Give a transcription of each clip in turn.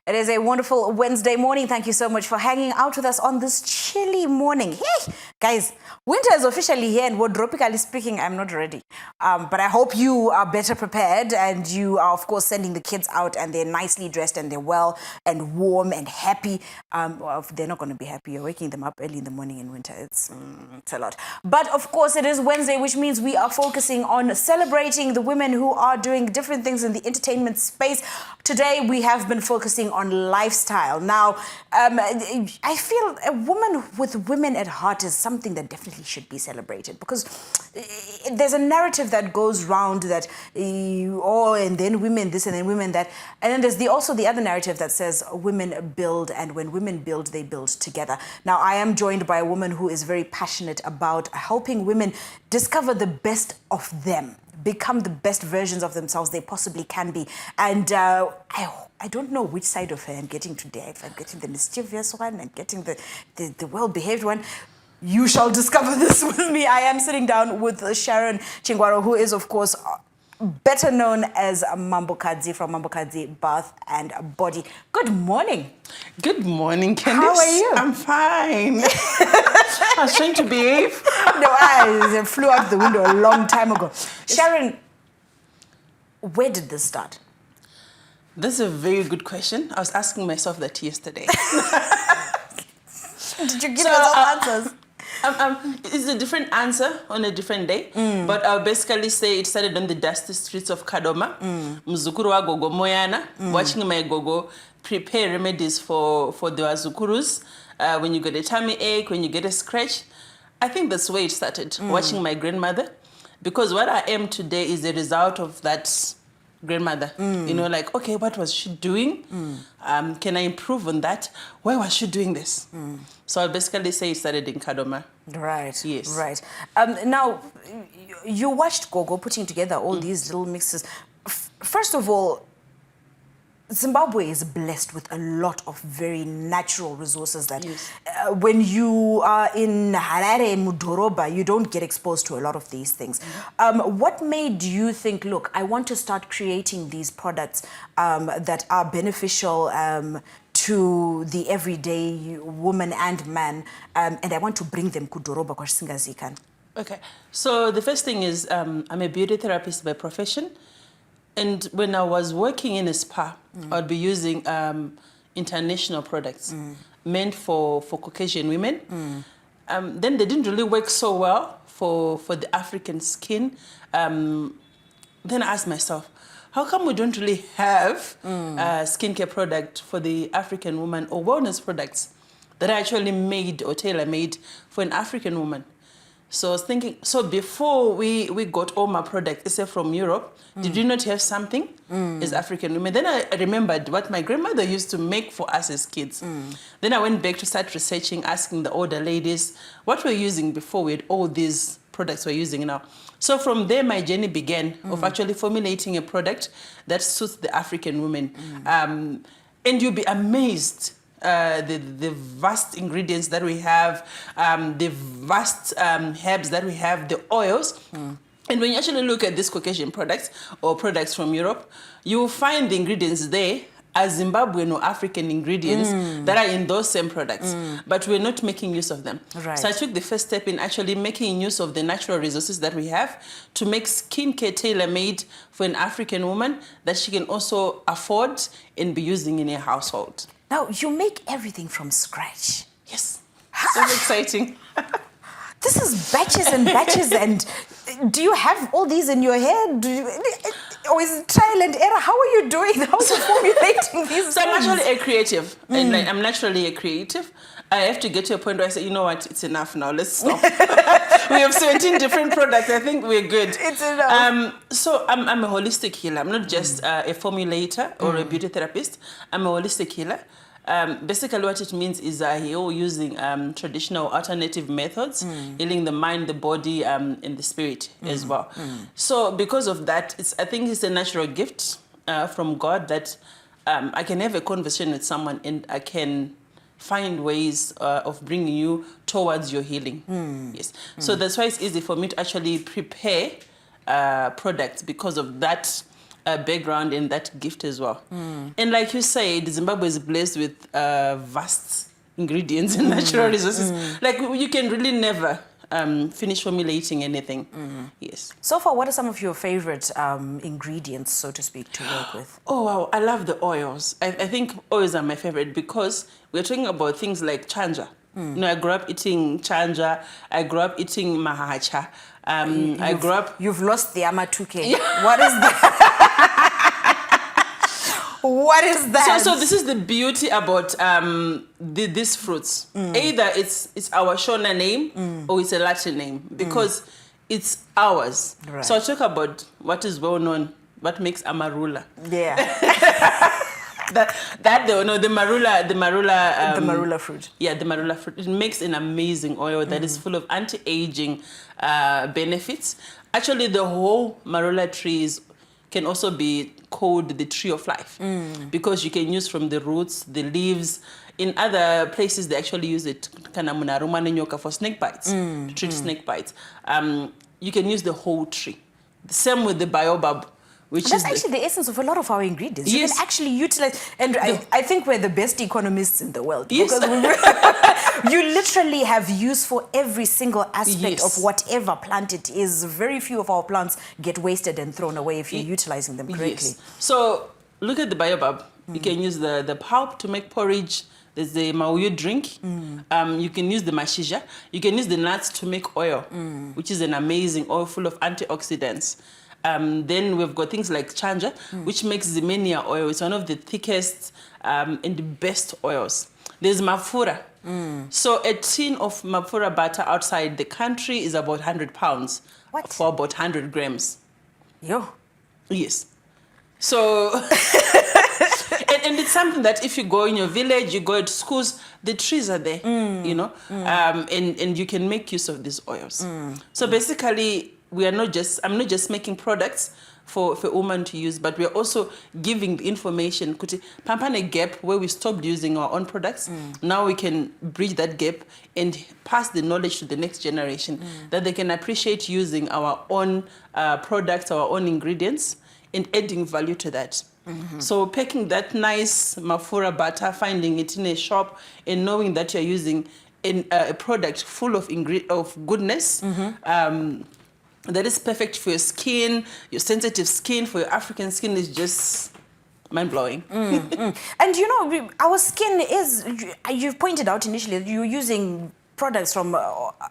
It is a wonderful Wednesday morning. Thank you so much for hanging out with us on this chilly morning. Hey, guys, winter is officially here and wardropically speaking, I'm not ready. But I hope you are better prepared and you are, of course, sending the kids out and they're nicely dressed and they're well and warm and happy. Well, they're not going to be happy. You're waking them up early in the morning in winter. It's a lot. But, of course, it is Wednesday, which means we are focusing on celebrating the women who are doing different things in the entertainment space. Today, we have been focusing on lifestyle. Now, I feel a woman with women at heart is something that definitely should be celebrated because there's a narrative that goes round that, and then women this and then women that. And then there's also the other narrative that says women build, and when women build, they build together. Now, I am joined by a woman who is very passionate about helping women discover the best of them, become the best versions of themselves they possibly can be. And I don't know which side of her I'm getting today. If I'm getting the mischievous one and getting the well-behaved one. You shall discover this with me. I am sitting down with Sharon Chingwaro, who is, of course, better known as Mambokadzi from Mambokadzi Bath and Body. Good morning. Good morning, Candice. How are you? I'm fine. I was trying to behave. No, I flew out the window a long time ago. Sharon, where did this start? This is a very good question. I was asking myself that yesterday. Did you give us all answers? It's a different answer on a different day, but I'll basically say it started on the dusty streets of Kadoma. Mzukuru wa gogo moyana, watching my gogo prepare remedies for the wazukurus. When you get a tummy ache, when you get a scratch. I think that's where it started, watching my grandmother. Because what I am today is a result of that grandmother. You know, like, okay, what was she doing? Can I improve on that? Why was she doing this? So I'll basically say it started in Kadoma. Right. Yes. Right. Now, you watched Gogo putting together all these little mixes. First of all, Zimbabwe is blessed with a lot of very natural resources that when you are in Harare, Mudoroba, you don't get exposed to a lot of these things. What made you think, look, I want to start creating these products that are beneficial to the everyday woman and man, and I want to bring them kudoroba kwa singazikan? Okay, so the first thing is I'm a beauty therapist by profession. And when I was working in a spa, I'd be using international products meant for Caucasian women. Then they didn't really work so well for the African skin. Then I asked myself, how come we don't really have skincare product for the African woman or wellness products that are actually made or tailor-made for an African woman? So I was thinking, so before we got all my products, except from Europe, did we not have something as African women? Then I remembered what my grandmother used to make for us as kids. Then I went back to start researching, asking the older ladies what we're using before we had all these products we're using now. So from there, my journey began of actually formulating a product that suits the African woman. And you'll be amazed the vast ingredients that we have, the vast herbs that we have, the oils. And when you actually look at these Caucasian products or products from Europe, you will find the ingredients there as Zimbabwean or African ingredients that are in those same products, but we're not making use of them. Right. So I took the first step in actually making use of the natural resources that we have to make skincare tailor-made for an African woman that she can also afford and be using in her household. Now, you make everything from scratch. Yes, so exciting. This is batches and batches. And do you have all these in your head? Or is it trial and error? How are you doing? How are you formulating these So things? I'm actually a creative. And like, I'm naturally a creative. I have to get to a point where I say, you know what, it's enough now, let's stop. We have 17 different products. I think we're good. It's enough. So I'm a holistic healer. I'm not just a formulator or a beauty therapist. I'm a holistic healer. Basically what it means is I heal using traditional alternative methods, healing the mind, the body, and the spirit as well. So because of that, I think it's a natural gift from God that I can have a conversation with someone and I can find ways of bringing you towards your healing. Yes. So that's why it's easy for me to actually prepare products because of that background and that gift as well. And like you said, Zimbabwe is blessed with vast ingredients and natural resources. Like you can really never finish formulating anything. Yes. So far, what are some of your favorite ingredients, so to speak, to work with? Oh, wow. I love the oils. I think oils are my favorite because we're talking about things like chanja. You know, I grew up eating chanja. I grew up eating mahacha. I grew up... You've lost the amatuke. Yeah. What is that? What is that? So this is the beauty about these fruits. Either it's our Shona name or it's a Latin name because it's ours. Right. So I'll talk about what is well known, what makes amarula. Yeah. The marula. The marula fruit. Yeah, the marula fruit. It makes an amazing oil that is full of anti-aging benefits. Actually, the whole marula trees can also be called the tree of life because you can use from the roots, the leaves. In other places, they actually use it for snake bites, to treat snake bites. You can use the whole tree. Same with the baobab. That's actually the essence of a lot of our ingredients. Yes. You can actually utilize, and I think we're the best economists in the world. Yes. Because you literally have use for every single aspect of whatever plant it is. Very few of our plants get wasted and thrown away if you're utilizing them correctly. Yes. So look at the baobab. You can use the pulp to make porridge. There's the mauyu drink. You can use the mashija. You can use the nuts to make oil, which is an amazing oil full of antioxidants. Then we've got things like chanja, which makes Zimenia oil. It's one of the thickest and the best oils. There's mafura. So a tin of mafura butter outside the country is about 100 pounds for about 100 grams. Yo. Yes. So, and it's something that if you go in your village, you go to schools, the trees are there, you know, and you can make use of these oils. So basically, I'm not just making products for women to use, but we're also giving the information. Pampane gap where we stopped using our own products. Now we can bridge that gap and pass the knowledge to the next generation that they can appreciate using our own products, our own ingredients, and adding value to that. So picking that nice mafura butter, finding it in a shop, and knowing that you're using a product full of goodness. That is perfect for your skin, your sensitive skin, for your African skin is just mind-blowing. And you know, our skin is, you've pointed out initially, that you're using products from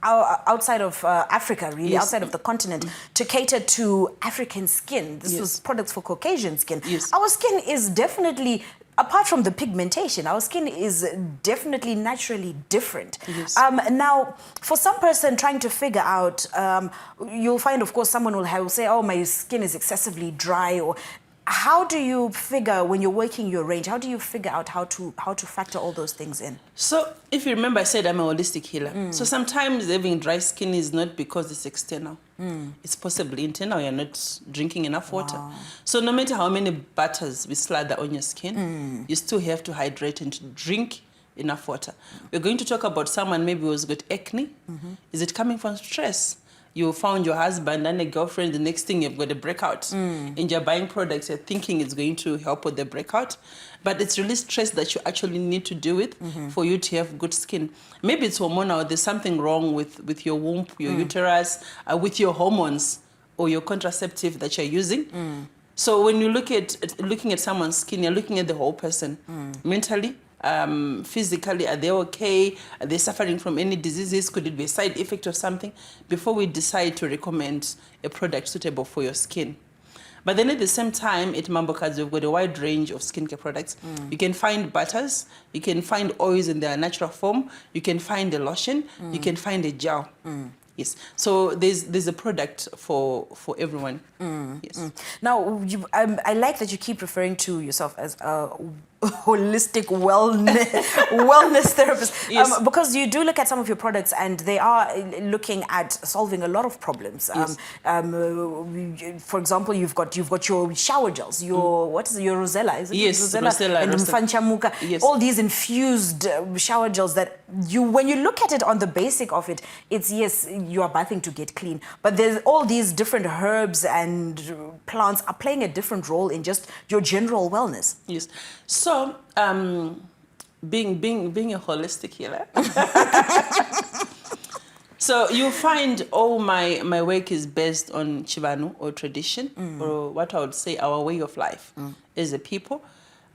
outside of Africa, really, outside of the continent, to cater to African skin. This was products for Caucasian skin. Our skin is definitely, apart from the pigmentation, our skin is definitely naturally different. Now, for some person trying to figure out, you'll find, of course, someone will say, oh, my skin is excessively dry, or how do you figure when you're working your range? How do you figure out how to factor all those things in? So, if you remember, I said I'm a holistic healer. So sometimes having dry skin is not because it's external. It's possibly internal. You're not drinking enough water. So no matter how many butters we slather on your skin, you still have to hydrate and drink enough water. We're going to talk about someone maybe who's got acne. Is it coming from stress? You found your husband and a girlfriend, the next thing you've got a breakout. And you're buying products, you're thinking it's going to help with the breakout. But it's really stress that you actually need to do it for you to have good skin. Maybe it's hormonal, there's something wrong with your womb, your uterus, with your hormones or your contraceptive that you're using. So when you looking at someone's skin, you're looking at the whole person, mentally, physically, are they okay? Are they suffering from any diseases? Could it be a side effect of something? Before we decide to recommend a product suitable for your skin. But then at the same time, at Mambokadzi, we've got a wide range of skincare products. You can find butters, you can find oils in their natural form, you can find a lotion, you can find a gel. Yes. So there's a product for everyone. Yes. Now, I like that you keep referring to yourself as holistic wellness therapist. Yes. Because you do look at some of your products and they are looking at solving a lot of problems. Yes. For example, you've got your shower gels, your what is it, your Rosella? Is it Yes, Rosella and Rosella. Mfanchamuka? Yes. All these infused shower gels that when you look at it on the basic of it, it's yes, you are bathing to get clean, but there's all these different herbs and plants are playing a different role in just your general wellness. Yes. So, being a holistic healer, so you find all my work is based on Chivanu or tradition, or what I would say our way of life as a people,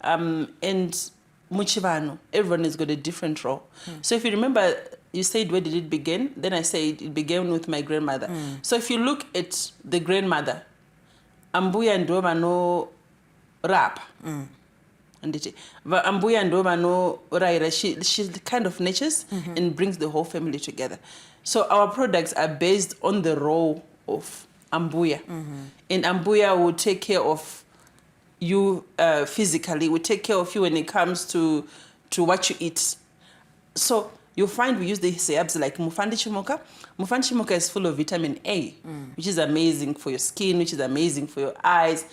and Muchivanu, everyone has got a different role. So if you remember, you said where did it begin? Then I said it began with my grandmother. So if you look at the grandmother, Ambuya Ndoma no rap. Ambuya Ndoma no raira. She kind of nurtures and brings the whole family together. So our products are based on the role of Ambuya. And Ambuya will take care of you physically, will take care of you when it comes to what you eat. So you'll find we use these herbs like Mufandi Chimoka. Mufandi Chimoka is full of vitamin A, which is amazing for your skin, which is amazing for your eyes.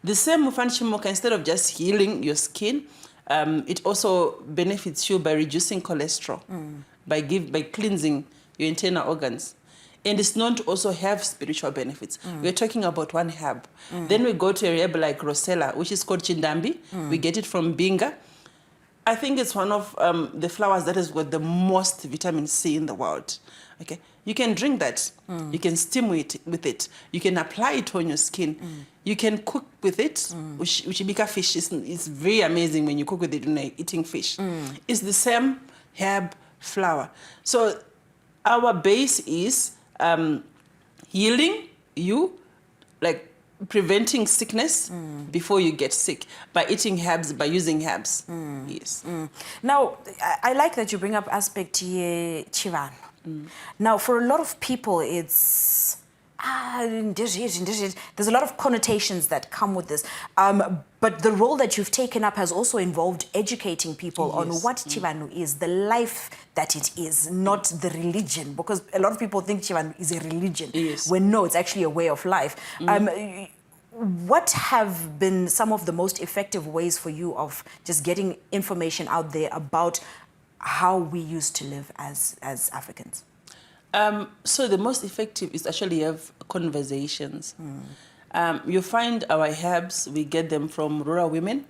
The same Mufandi Chimoka, instead of just healing your skin, it also benefits you by reducing cholesterol, by cleansing your internal organs. And it's known to also have spiritual benefits. We're talking about one herb. Then we go to a herb like Rosella, which is called Chindambi. We get it from Binga. I think it's one of the flowers that has got the most vitamin C in the world. Okay, you can drink that. You can steam it with it. You can apply it on your skin. You can cook with it. Ushibika fish is very amazing when you cook with it when you're eating fish. It's the same herb flower. So our base is healing you, like preventing sickness before you get sick by eating herbs, by using herbs. Yes. Now, I like that you bring up aspect Chivan. Now, for a lot of people, it's there's a lot of connotations that come with this. But the role that you've taken up has also involved educating people on what Chivanu is, the life that it is, not the religion. Because a lot of people think Chivanu is a religion, when no, it's actually a way of life. What have been some of the most effective ways for you of just getting information out there about how we used to live as Africans? So the most effective is actually have conversations. You find our herbs, we get them from rural women.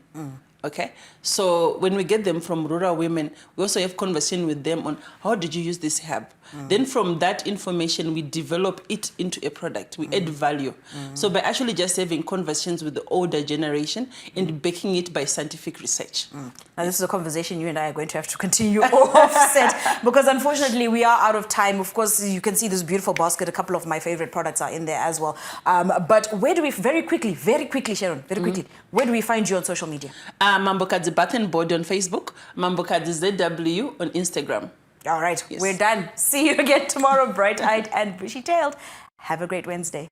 Okay, so when we get them from rural women, we also have conversation with them on how did you use this herb. Then from that information, we develop it into a product. We add value. So by actually just having conversations with the older generation and backing it by scientific research. Now this is a conversation you and I are going to have to continue offset, because unfortunately we are out of time. Of course, you can see this beautiful basket. A couple of my favorite products are in there as well. But where do we, very quickly, Sharon, very quickly, where do we find you on social media? Mambokadzi Bath and Body on Facebook, Mambokadzi ZW on Instagram. All right, we're done. See you again tomorrow, bright-eyed and bushy-tailed. Have a great Wednesday.